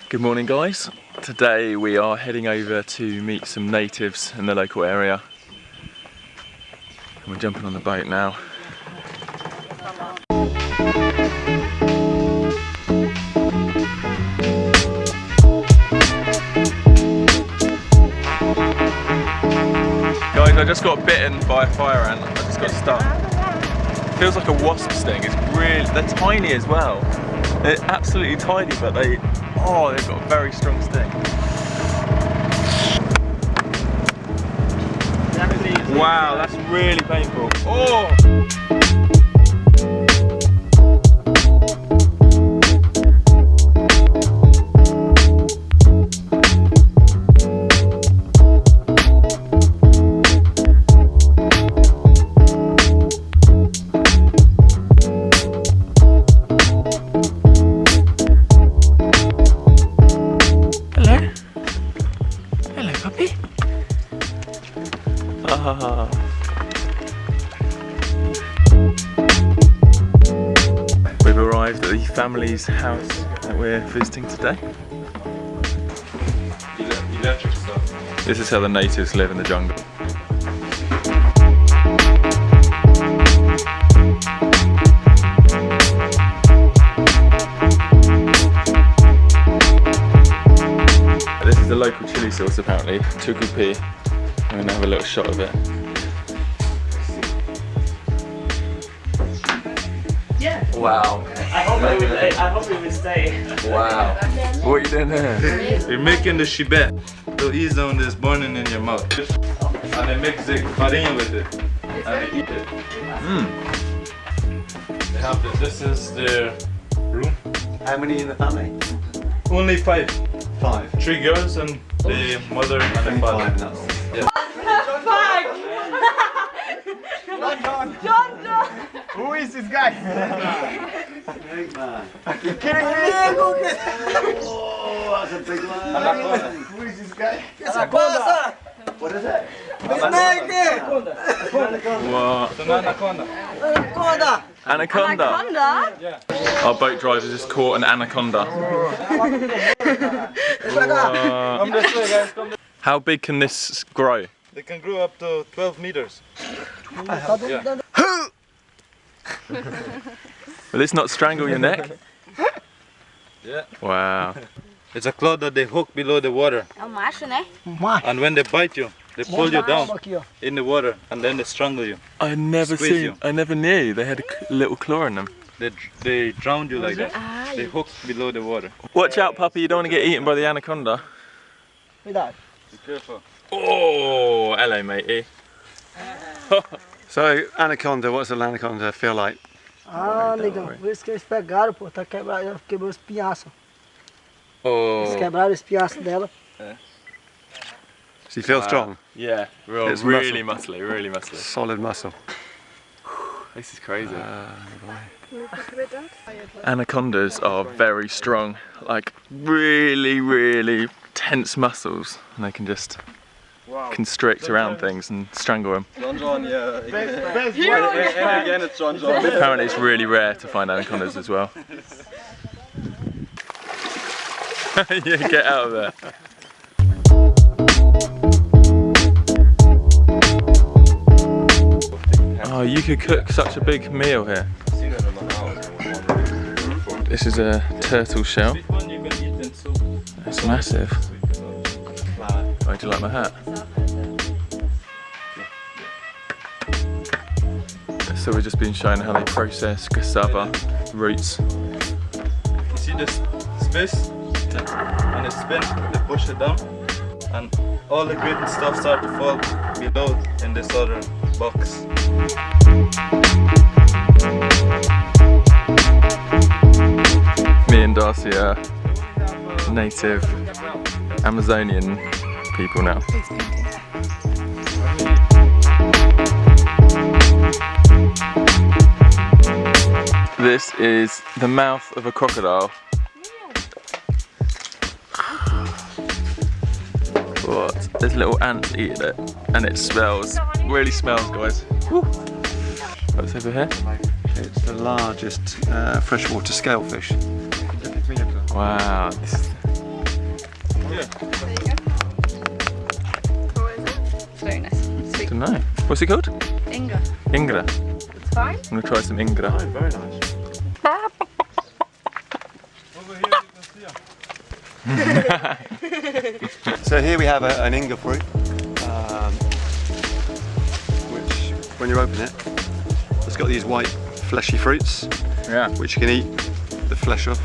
Good morning guys, today we are heading over to meet some natives in the local area and we're jumping on the boat now. Guys, I just got bitten by a fire ant, I just got stung. It feels like a wasp sting, they're tiny as well. They're absolutely tiny, but they've got a very strong sting. Wow, that's really painful. Oh! We've arrived at the family's house that we're visiting today. This is how the natives live in the jungle. This is the local chili sauce apparently, tukupi. I'm going to have a little shot of it. Yeah. Wow. I hope it will stay. Wow. What are you doing there? You're making the shibet. So ease on this burning in your mouth. And they mix the farinha with it. And they eat it. They have this is their room. How many in the family? Only 5. 5. 3 girls and the mother and the father. Yeah. John! Who is this guy? Big man. You're kidding me? Oh, that's a big man. Who is this guy? Anaconda! What is it? Anaconda! What? It's an anaconda. Anaconda! Anaconda? Yeah. Our boat driver just caught an anaconda. Come this way, guys. Come this way. How big can this grow? They can grow up to 12 meters. Yeah. Will this not strangle your neck? Yeah. Wow. It's a claw that they hook below the water. And when they bite you, they pull you down in the water and then they strangle you. I never knew they had a little claw in them. They drown you like that. They hook below the water. Watch out puppy, you don't want to get eaten by the anaconda. Be careful. Oh, hello matey. So, anaconda, what's an anaconda feel like? Ah, negão, eles que eles pegaram, pô, tá quebrado, quebrou os pinhaços. Eles Oh. quebraram os pinhaços dela. Does he feel strong? Yeah, It's really muscly, really muscly. Solid muscle. This is crazy. Anacondas are very strong, like really tense muscles, and they can just constrict around things and strangle them. Apparently it's really rare to find anacondas as well. Yeah, get out of there. Oh, you could cook such a big meal here. This is a turtle shell. It's massive. Oh, do you like my hat? So we've just been shown how they process cassava roots. You see this space? And it spins, they push it down. And all the grit and stuff start to fall below in this other box. Me and Darcy are native Amazonian people now. This is the mouth of a crocodile What? There's little ants eating it, and it smells, really smells, guys. Woo. What's over here? It's the largest freshwater scalefish. Wow. Very nice. I don't know. What's it called? Inga. Ingra. It's fine. I'm gonna try some Ingra. Very nice. So here we have an Inga fruit, which when you open it, it's got these white fleshy fruits, Yeah. which you can eat the flesh of.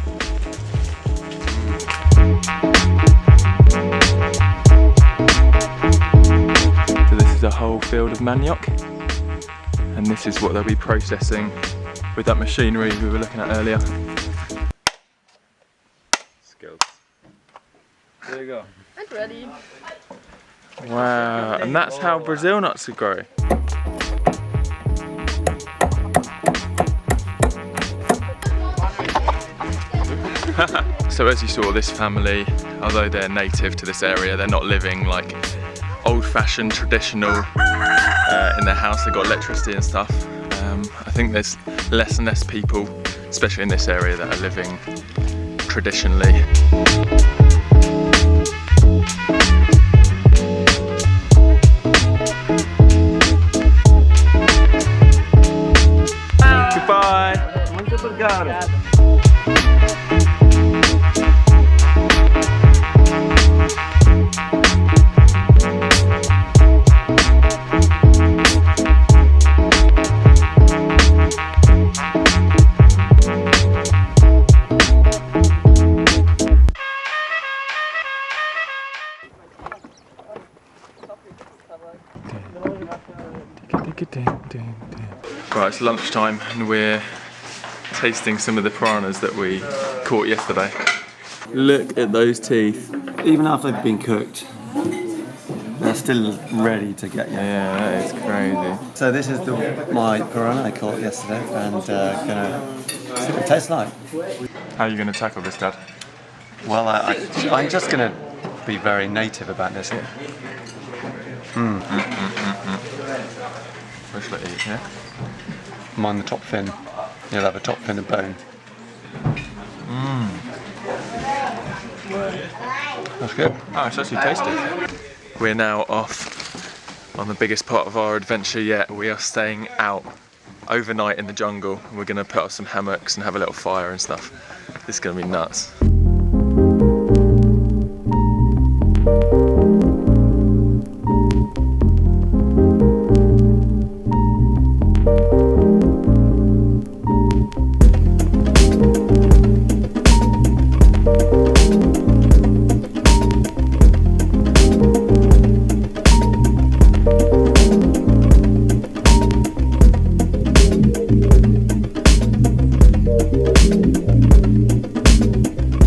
So this is a whole field of manioc, and this is what they'll be processing with that machinery we were looking at earlier. Skills. There you go. I'm ready. Wow, and that's how Brazil nuts grow. So as you saw, this family, although they're native to this area, they're not living like old-fashioned, traditional in their house. They've got electricity and stuff. I think there's less and less people, especially in this area, that are living traditionally. Goodbye. Muito obrigado. Right, it's lunchtime and we're tasting some of the piranhas that we caught yesterday. Look at those teeth. Even after they've been cooked, they're still ready to get you. Yeah, that is crazy. So this is my piranha I caught yesterday, and gonna see what it tastes like. How are you going to tackle this, Dad? Well, I'm just gonna be very native about this. Where should I eat, yeah? Mind the top fin. You'll have a top fin of bone. That's good. Oh, it's actually tasty. We're now off on the biggest part of our adventure yet. We are staying out overnight in the jungle. We're going to put up some hammocks and have a little fire and stuff. This is going to be nuts.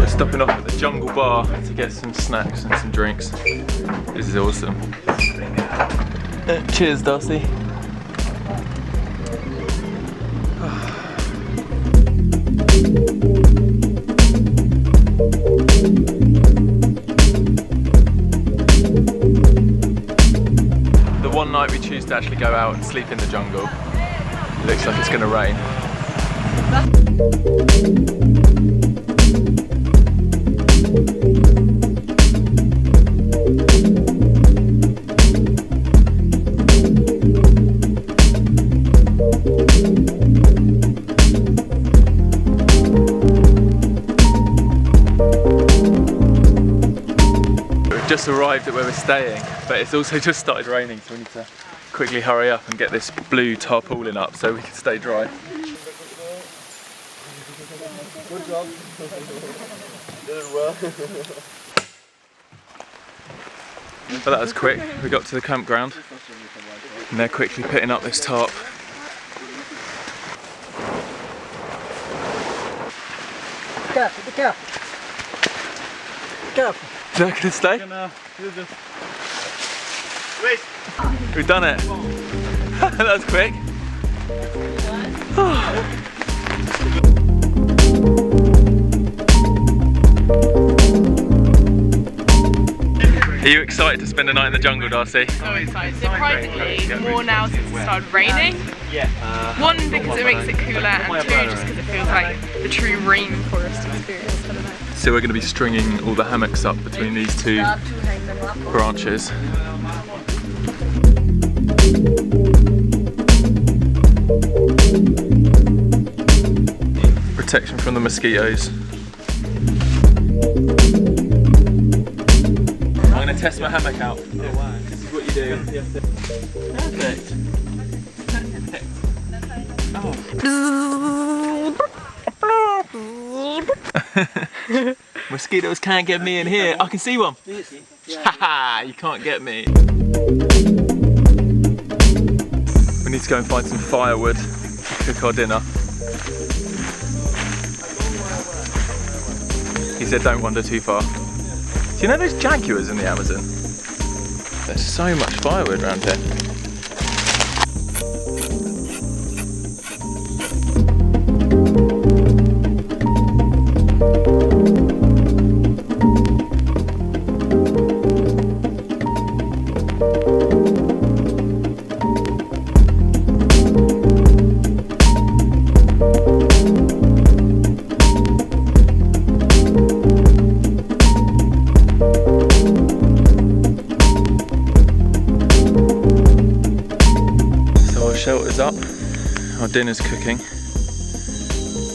Stopping off at the Jungle Bar to get some snacks and some drinks. This is awesome. Cheers, Darcy. The one night we choose to actually go out and sleep in the jungle, it looks like it's going to rain. Just arrived at where we're staying, but it's also just started raining, so we need to quickly hurry up and get this blue tarpaulin up so we can stay dry. Good job. Did it well. But that was quick. We got to the campground and they're quickly putting up this tarp. Be careful, be careful. Be careful. Is that gonna stay? We've done it. That was quick. Are you excited to spend the night in the jungle, Darcy? So excited. Surprisingly, more now since it started raining. One, because it makes it cooler, and two, just because it feels like the true rainforest experience. I don't know. So we're going to be stringing all the hammocks up between these two branches. Protection from the mosquitoes. I'm going to test my hammock out. This is what you do. Perfect. Oh. Mosquitoes can't get me in here. I can see one. Haha, you can't get me. We need to go and find some firewood to cook our dinner. He said don't wander too far. Do you know there's jaguars in the Amazon? There's so much firewood around here. Shelter's up, our dinner's cooking,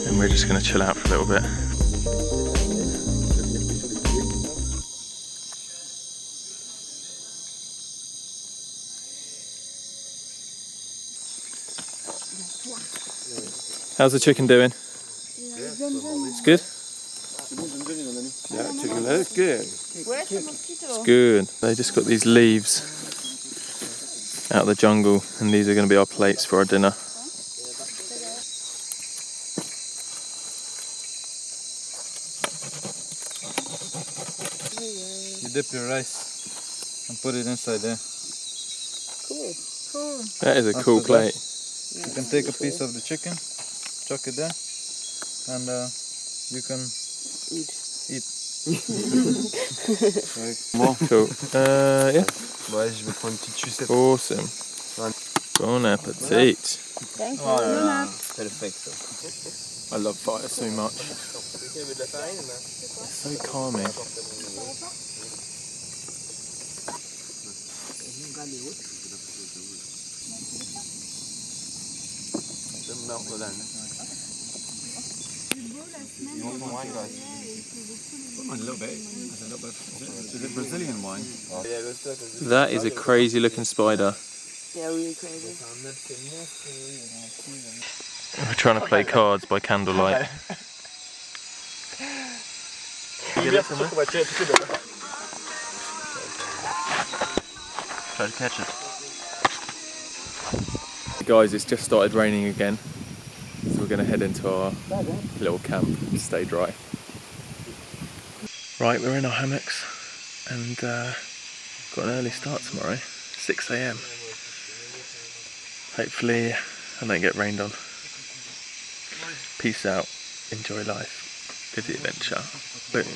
and we're just going to chill out for a little bit. How's the chicken doing? It's good? Yeah, chicken leg, good. Where's the mosquito? It's good. They just got these leaves out of the jungle, and these are going to be our plates for our dinner. You dip your rice and put it inside there. Cool. That is a cool plate. You can take a piece of the chicken, chuck it there, and you can eat. Cool. Yeah. Ouais, je vais prendre une petite sucette. Awesome. Bon appetit. Thank you. Perfecto. I love fire so much. It's so calming. You want some wine, guys? A little bit. Is it Brazilian wine? That is a crazy looking spider. Yeah, really crazy. We're trying to play cards by candlelight. Try to catch it. Guys, it's just started raining again, so we're going to head into our little camp and stay dry. Right, we're in our hammocks and got an early start tomorrow, 6 AM. Hopefully I don't get rained on. Peace out, enjoy life, live the adventure. Boom.